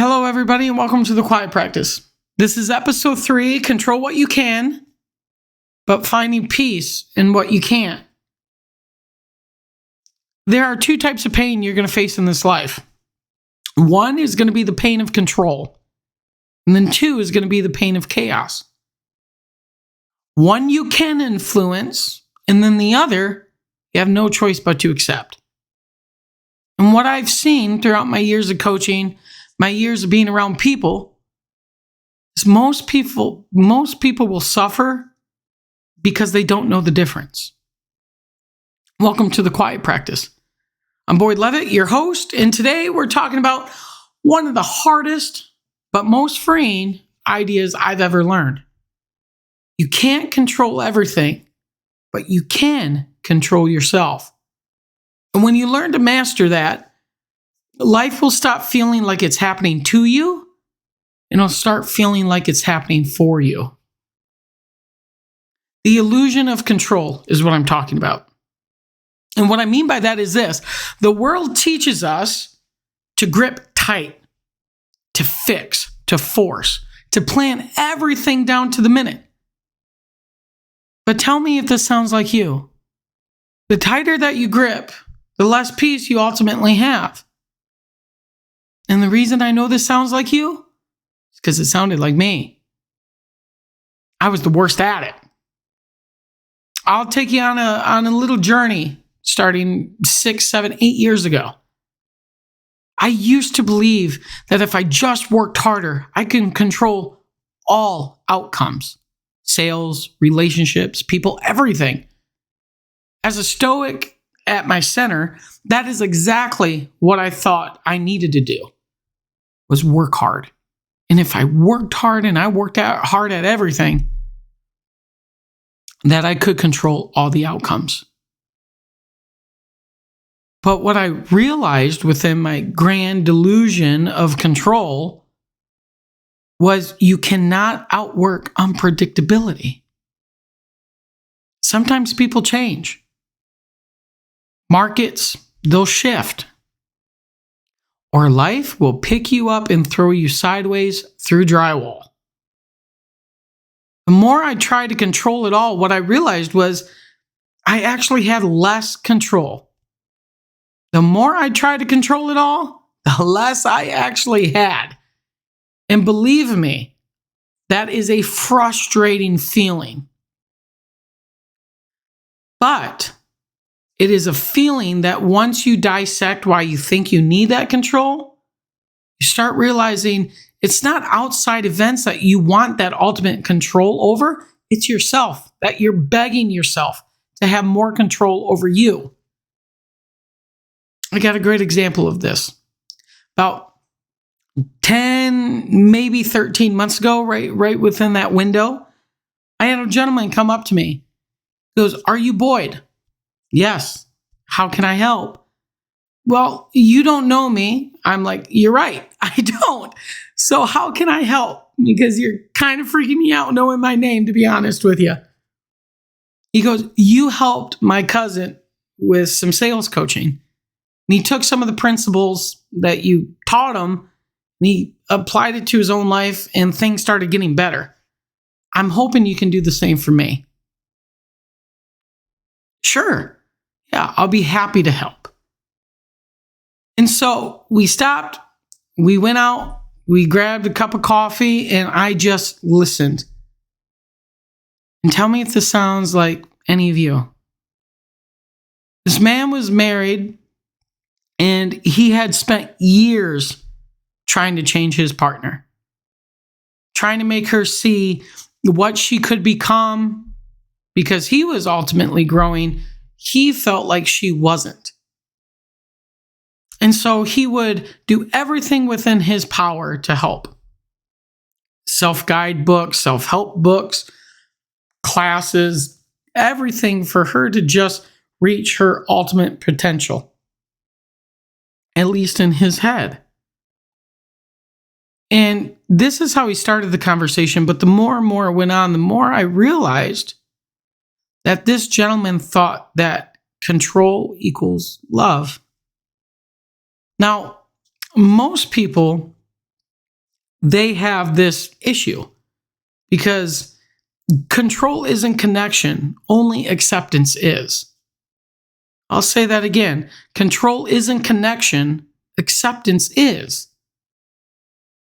Hello, everybody, and welcome to The Quiet Practice. This is episode 3, Control What You Can, but Finding Peace in What You Can't. There are 2 types of pain you're going to face in this life. One is going to be the pain of control, and then 2 is going to be the pain of chaos. One you can influence, and then the other you have no choice but to accept. And what I've seen throughout my years of coaching, my years of being around people, is most people will suffer because they don't know the difference. Welcome to The Quiet Practice. I'm James Levitt, your host, and today we're talking about one of the hardest but most freeing ideas I've ever learned. You can't control everything, but you can control yourself. And when you learn to master that, life will stop feeling like it's happening to you, and it'll start feeling like it's happening for you. The illusion of control is what I'm talking about. And what I mean by that is this: the world teaches us to grip tight, to fix, to force, to plan everything down to the minute. But tell me if this sounds like you. The tighter that you grip, the less peace you ultimately have. And the reason I know this sounds like you is because it sounded like me. I was the worst at it. I'll take you on a little journey starting 6, 7, 8 years ago. I used to believe that if I just worked harder, I can control all outcomes. Sales, relationships, people, everything. As a stoic at my center, that is exactly what I thought I needed to do, was work hard. And if I worked hard and I worked out hard at everything, that I could control all the outcomes. But what I realized within my grand delusion of control was you cannot outwork unpredictability. Sometimes people change. Markets, they'll shift. Or life will pick you up and throw you sideways through drywall. The more I tried to control it all, what I realized was I actually had less control. The more I tried to control it all, the less I actually had. And believe me, that is a frustrating feeling. But it is a feeling that once you dissect why you think you need that control, you start realizing it's not outside events that you want that ultimate control over. It's yourself, that you're begging yourself to have more control over you. I got a great example of this. About 10, maybe 13 months ago, right within that window, I had a gentleman come up to me. He goes, "Are you Boyd?" "Yes." "How can I help?" "Well, you don't know me." I'm like, "You're right. I don't. So how can I help? Because you're kind of freaking me out knowing my name, to be honest with you." He goes, "You helped my cousin with some sales coaching. And he took some of the principles that you taught him and he applied it to his own life and things started getting better. I'm hoping you can do the same for me." "Sure. Yeah, I'll be happy to help." And so we stopped, we went out, we grabbed a cup of coffee, and I just listened. And tell me if this sounds like any of you. This man was married, and he had spent years trying to change his partner, trying to make her see what she could become, because he was ultimately growing. He felt like she wasn't. And so he would do everything within his power to help. Self-guide books, self-help books, classes, everything for her to just reach her ultimate potential, at least in his head. And this is how he started the conversation, but the more and more it went on, the more I realized that this gentleman thought that control equals love. Now, most people they have this issue because control isn't connection, only acceptance is. I'll say that again. Control isn't connection, acceptance is.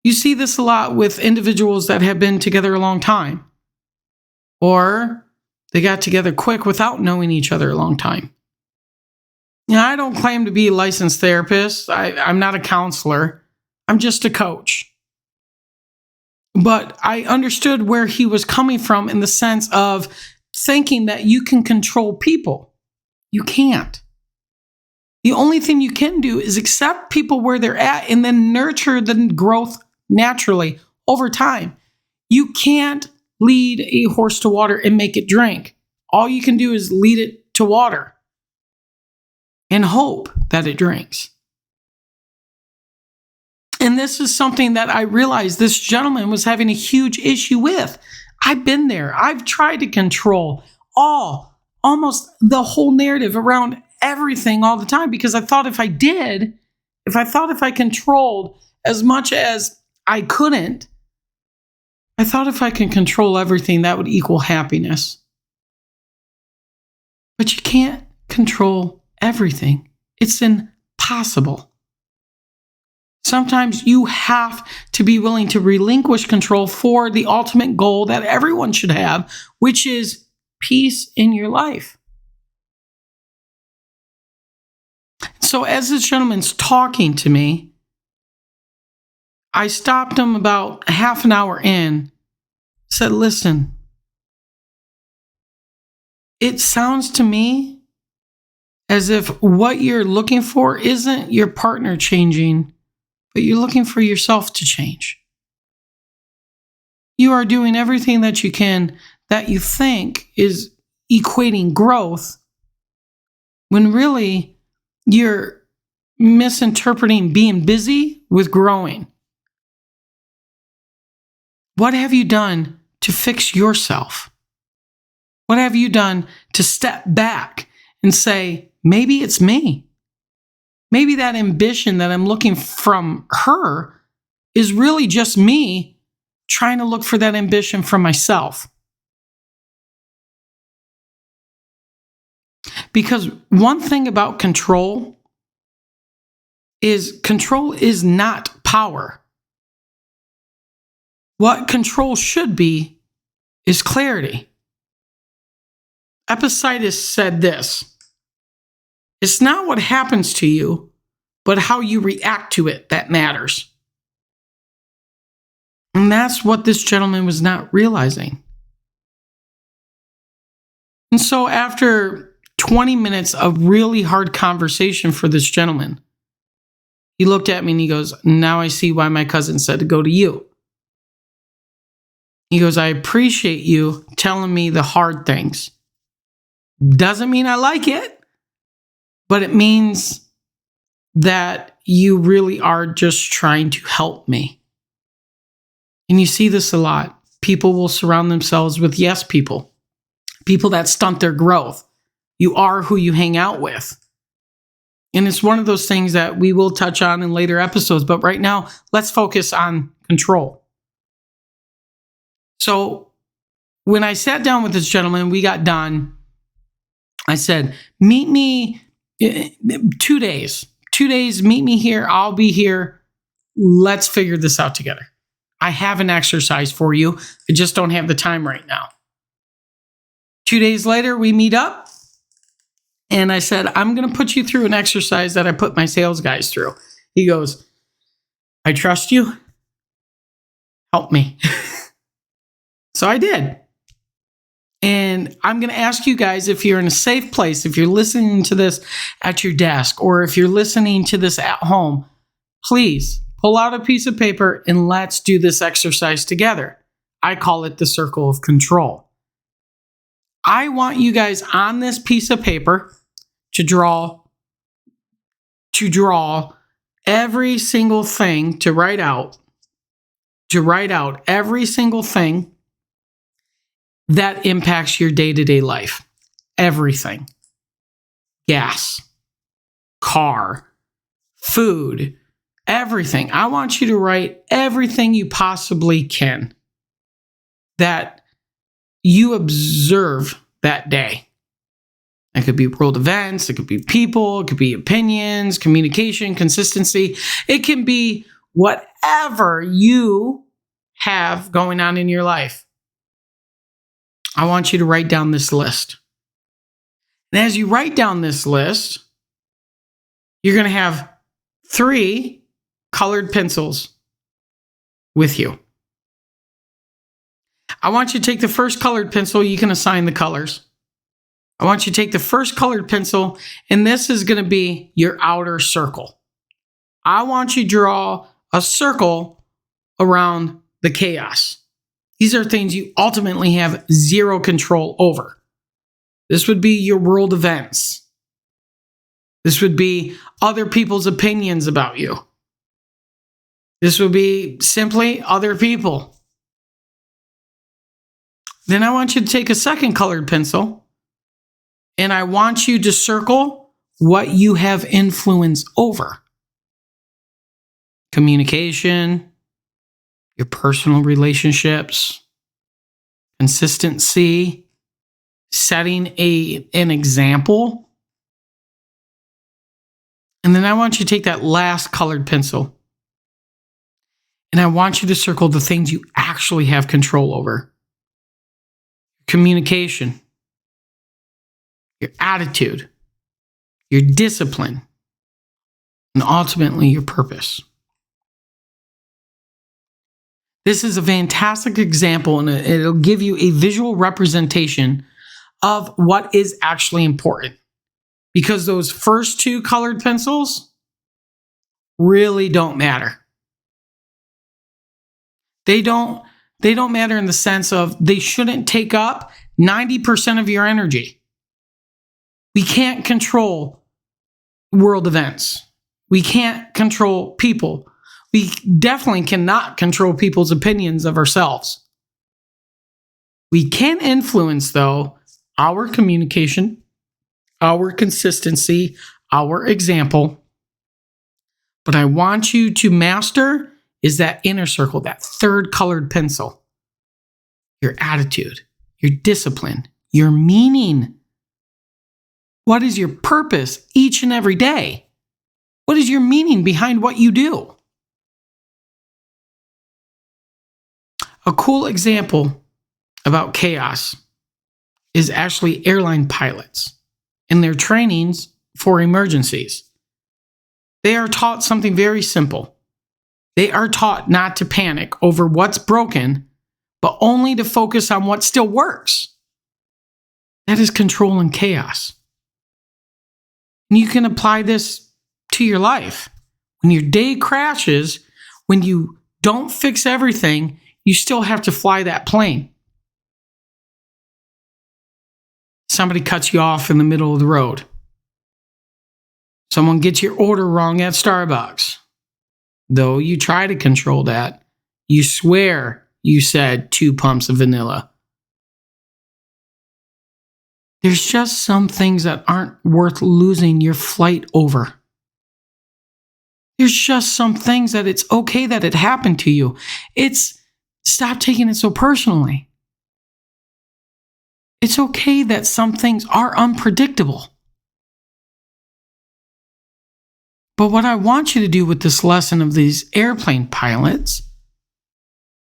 You see this a lot with individuals that have been together a long time, or they got together quick without knowing each other a long time. Now, I don't claim to be a licensed therapist. I'm not a counselor. I'm just a coach. But I understood where he was coming from in the sense of thinking that you can control people. You can't. The only thing you can do is accept people where they're at and then nurture the growth naturally over time. You can't lead a horse to water and make it drink. All you can do is lead it to water and hope that it drinks. And this is something that I realized this gentleman was having a huge issue with. I've been there. I've tried to control almost the whole narrative around everything all the time because I thought if I controlled as much as I couldn't, I thought if I can control everything, that would equal happiness. But you can't control everything. It's impossible. Sometimes you have to be willing to relinquish control for the ultimate goal that everyone should have, which is peace in your life. So as this gentleman's talking to me, I stopped him about half an hour in, said, listen, it sounds to me as if what you're looking for isn't your partner changing, but you're looking for yourself to change. You are doing everything that you can that you think is equating growth when really you're misinterpreting being busy with growing. What have you done to fix yourself? What have you done to step back and say, maybe it's me? Maybe that ambition that I'm looking from her is really just me trying to look for that ambition from myself. Because one thing about control is not power. What control should be is clarity. Epictetus said this: it's not what happens to you, but how you react to it that matters. And that's what this gentleman was not realizing. And so after 20 minutes of really hard conversation for this gentleman, he looked at me and he goes, now I see why my cousin said to go to you. He goes, I appreciate you telling me the hard things. Doesn't mean I like it, but it means that you really are just trying to help me. And you see this a lot. People will surround themselves with yes people, people that stunt their growth. You are who you hang out with. And it's one of those things that we will touch on in later episodes. But right now, let's focus on control. So when I sat down with this gentleman, we got done. I said, meet me 2 days. 2 days, meet me here. I'll be here. Let's figure this out together. I have an exercise for you. I just don't have the time right now. 2 days later, we meet up. And I said, I'm going to put you through an exercise that I put my sales guys through. He goes, I trust you. Help me. So I did. And I'm going to ask you guys, if you're in a safe place, if you're listening to this at your desk, or if you're listening to this at home, please pull out a piece of paper and let's do this exercise together. I call it the circle of control. I want you guys on this piece of paper to draw every single thing, to write out every single thing that impacts your day-to-day life. Everything. Gas, car, food, everything. I want you to write everything you possibly can that you observe that day. It could be world events, it could be people, it could be opinions, communication, consistency. It can be whatever you have going on in your life. I want you to write down this list. And as you write down this list, you're going to have 3 colored pencils with you. I want you to take the first colored pencil. You can assign the colors. I want you to take the first colored pencil, and this is going to be your outer circle. I want you to draw a circle around the chaos. These are things you ultimately have zero control over. This would be your world events. This would be other people's opinions about you. This would be simply other people. Then I want you to take a second colored pencil, and I want you to circle what you have influence over. Communication, your personal relationships, consistency, setting an example. And then I want you to take that last colored pencil, and I want you to circle the things you actually have control over. Communication, your attitude, your discipline, and ultimately your purpose. This is a fantastic example, and it'll give you a visual representation of what is actually important. Because those first 2 colored pencils really don't matter. They don't matter in the sense of they shouldn't take up 90% of your energy. We can't control world events. We can't control people. We definitely cannot control people's opinions of ourselves. We can influence, though, our communication, our consistency, our example. But I want you to master is that inner circle, that third colored pencil. Your attitude, your discipline, your meaning. What is your purpose each and every day? What is your meaning behind what you do? A cool example about chaos is actually airline pilots in their trainings for emergencies. They are taught something very simple. They are taught not to panic over what's broken, but only to focus on what still works. That is control and chaos. And you can apply this to your life. When your day crashes, when you don't fix everything, you still have to fly that plane. Somebody cuts you off in the middle of the road. Someone gets your order wrong at Starbucks. Though you try to control that, you swear you said 2 pumps of vanilla. There's just some things that aren't worth losing your flight over. There's just some things that it's okay that it happened to you. Stop taking it so personally. It's okay that some things are unpredictable. But what I want you to do with this lesson of these airplane pilots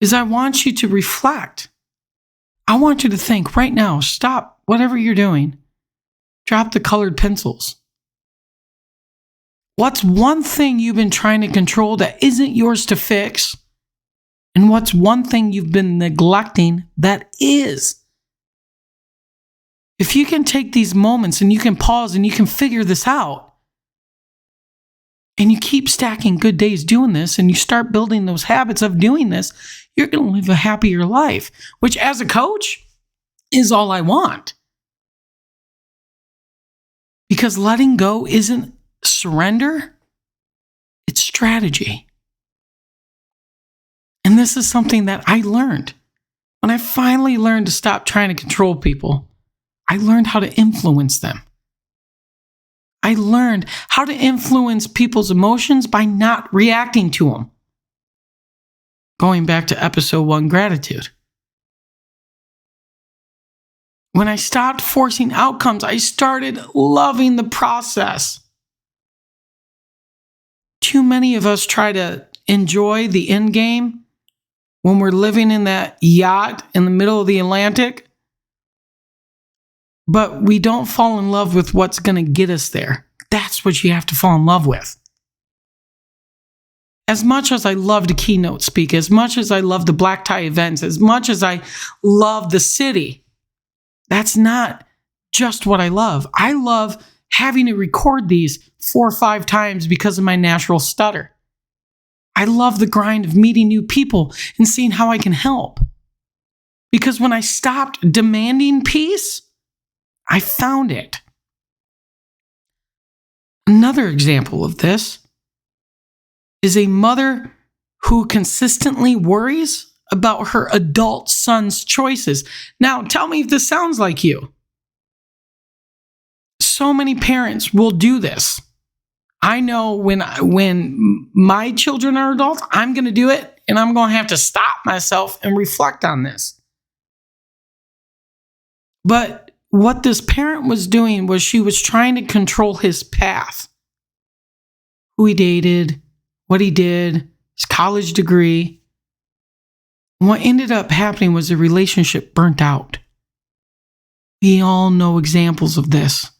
is I want you to reflect. I want you to think right now, stop whatever you're doing. Drop the colored pencils. What's one thing you've been trying to control that isn't yours to fix? And what's one thing you've been neglecting that is? If you can take these moments and you can pause and you can figure this out, and you keep stacking good days doing this, and you start building those habits of doing this, you're going to live a happier life, which as a coach is all I want. Because letting go isn't surrender, it's strategy. And this is something that I learned. When I finally learned to stop trying to control people, I learned how to influence them. I learned how to influence people's emotions by not reacting to them. Going back to episode 1, gratitude. When I stopped forcing outcomes, I started loving the process. Too many of us try to enjoy the end game when we're living in that yacht in the middle of the Atlantic, but we don't fall in love with what's going to get us there. That's what you have to fall in love with. As much as I love to keynote speak, as much as I love the black tie events, as much as I love the city, that's not just what I love. I love having to record these 4 or 5 times because of my natural stutter. I love the grind of meeting new people and seeing how I can help. Because when I stopped demanding peace, I found it. Another example of this is a mother who consistently worries about her adult son's choices. Now, tell me if this sounds like you. So many parents will do this. I know when my children are adults, I'm going to do it, and I'm going to have to stop myself and reflect on this. But what this parent was doing was she was trying to control his path. Who he dated, what he did, his college degree. And what ended up happening was the relationship burnt out. We all know examples of this.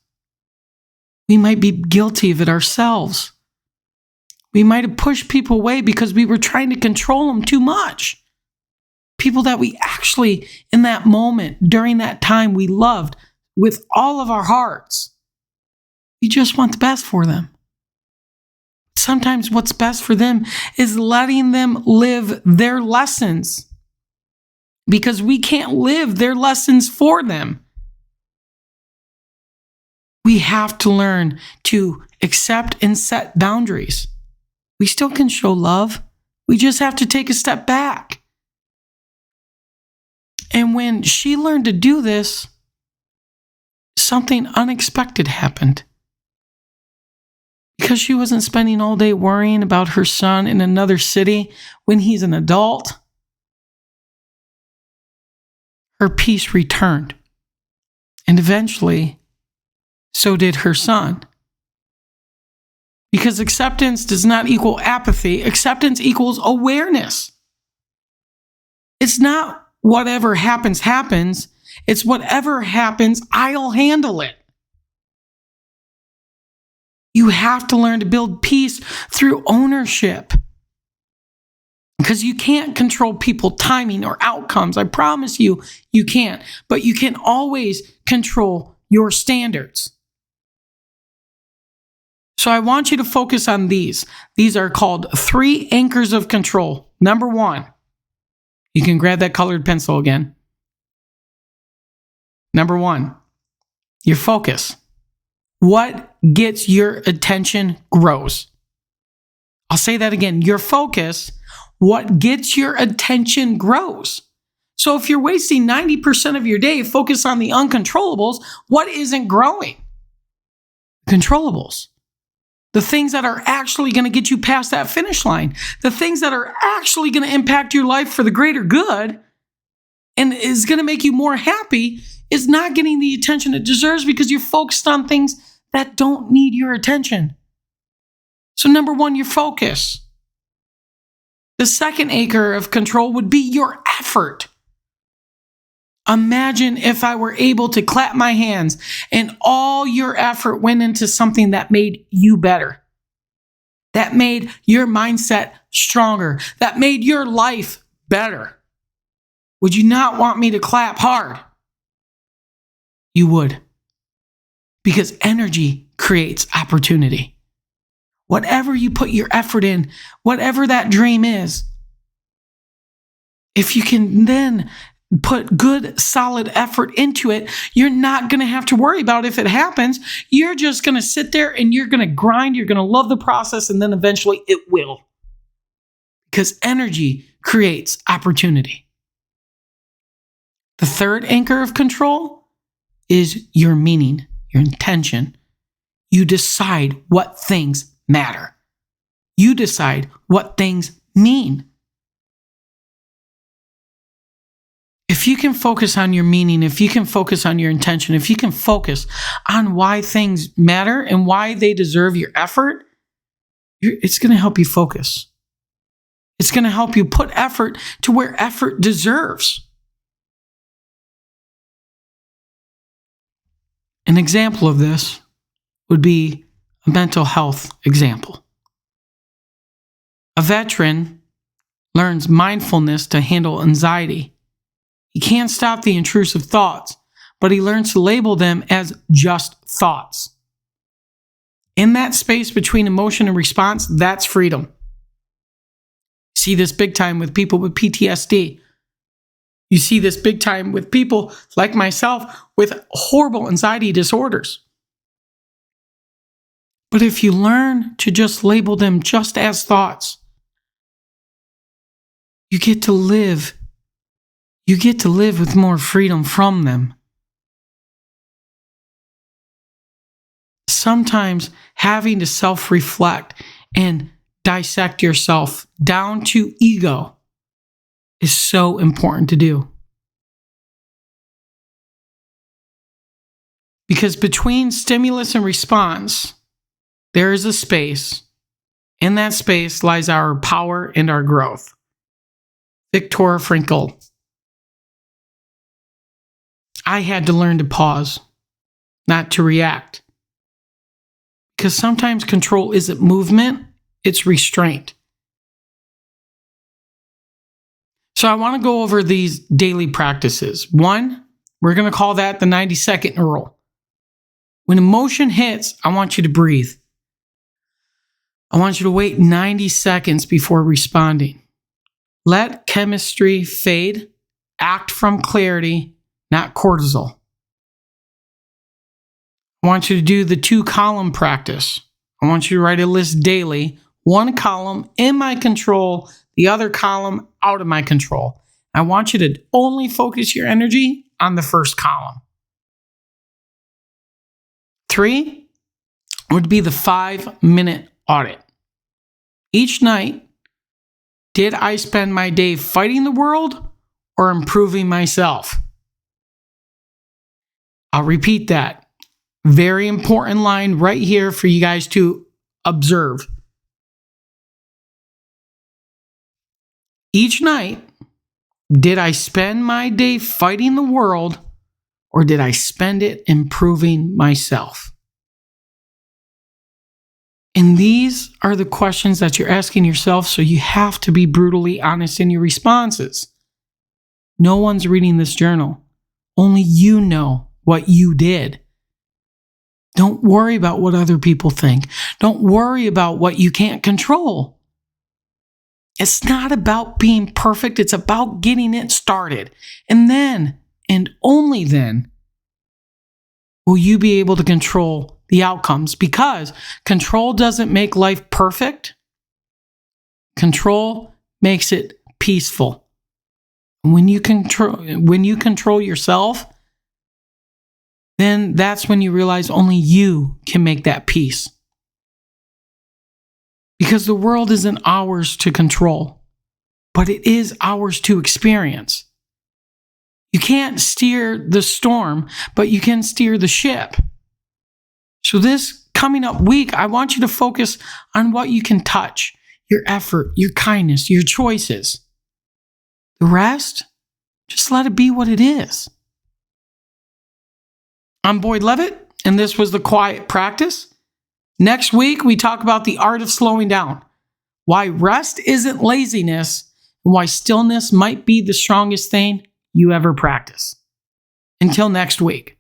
We might be guilty of it ourselves. We might have pushed people away because we were trying to control them too much. People that we actually, in that moment, during that time, we loved with all of our hearts. We just want the best for them. Sometimes what's best for them is letting them live their lessons, because we can't live their lessons for them. We have to learn to accept and set boundaries. We still can show love. We just have to take a step back. And when she learned to do this, something unexpected happened. Because she wasn't spending all day worrying about her son in another city when he's an adult, her peace returned. And eventually, so did her son. Because acceptance does not equal apathy. Acceptance equals awareness. It's not whatever happens, happens. It's whatever happens, I'll handle it. You have to learn to build peace through ownership. Because you can't control people, timing, or outcomes. I promise you, you can't. But you can always control your standards. So I want you to focus on these. These are called 3 anchors of control. Number 1, you can grab that colored pencil again. Number 1, your focus. What gets your attention grows. I'll say that again. Your focus, what gets your attention grows. So if you're wasting 90% of your day focused on the uncontrollables, what isn't growing? Controllables. The things that are actually going to get you past that finish line. The things that are actually going to impact your life for the greater good and is going to make you more happy is not getting the attention it deserves because you're focused on things that don't need your attention. So number 1, your focus. The second anchor of control would be your effort. Imagine if I were able to clap my hands and all your effort went into something that made you better, that made your mindset stronger, that made your life better. Would you not want me to clap hard? You would. Because energy creates opportunity. Whatever you put your effort in, whatever that dream is, if you can then put good, solid effort into it, you're not going to have to worry about if it happens. You're just going to sit there and you're going to grind. You're going to love the process, and then eventually it will. Because energy creates opportunity. The third anchor of control is your meaning, your intention. You decide what things matter. You decide what things mean. If you can focus on your meaning, if you can focus on your intention, if you can focus on why things matter and why they deserve your effort, it's going to help you focus. It's going to help you put effort to where effort deserves. An example of this would be a mental health example. A veteran learns mindfulness to handle anxiety. He can't stop the intrusive thoughts, but he learns to label them as just thoughts. In that space between emotion and response, that's freedom. See this big time with people with PTSD. You see this big time with people like myself with horrible anxiety disorders. But if you learn to just label them just as thoughts, you get to live. You get to live with more freedom from them. Sometimes having to self-reflect and dissect yourself down to ego is so important to do. Because between stimulus and response, there is a space. In that space lies our power and our growth. Viktor Frankl. I had to learn to pause, not to react. Because sometimes control isn't movement, it's restraint. So I want to go over these daily practices. One, we're going to call that the 90-second rule. When emotion hits, I want you to breathe. I want you to wait 90 seconds before responding. Let chemistry fade. Act from clarity, not cortisol. I want you to do the 2-column practice. I want you to write a list daily. 1 column in my control, the other column out of my control. I want you to only focus your energy on the first column. 3 would be the 5-minute audit. Each night, did I spend my day fighting the world or improving myself? I'll repeat that. Very important line right here for you guys to observe. Each night, did I spend my day fighting the world or did I spend it improving myself? And these are the questions that you're asking yourself, so you have to be brutally honest in your responses. No one's reading this journal. Only you know what you did. Don't worry about what other people think. Don't worry about what you can't control. It's not about being perfect. It's about getting it started. And then, and only then, will you be able to control the outcomes, because control doesn't make life perfect. Control makes it peaceful. When you control yourself, then that's when you realize only you can make that peace. Because the world isn't ours to control, but it is ours to experience. You can't steer the storm, but you can steer the ship. So this coming up week, I want you to focus on what you can touch, your effort, your kindness, your choices. The rest, just let it be what it is. I'm Boyd Levitt, and this was The Quiet Practice. Next week, we talk about the art of slowing down, why rest isn't laziness, and why stillness might be the strongest thing you ever practice. Until next week.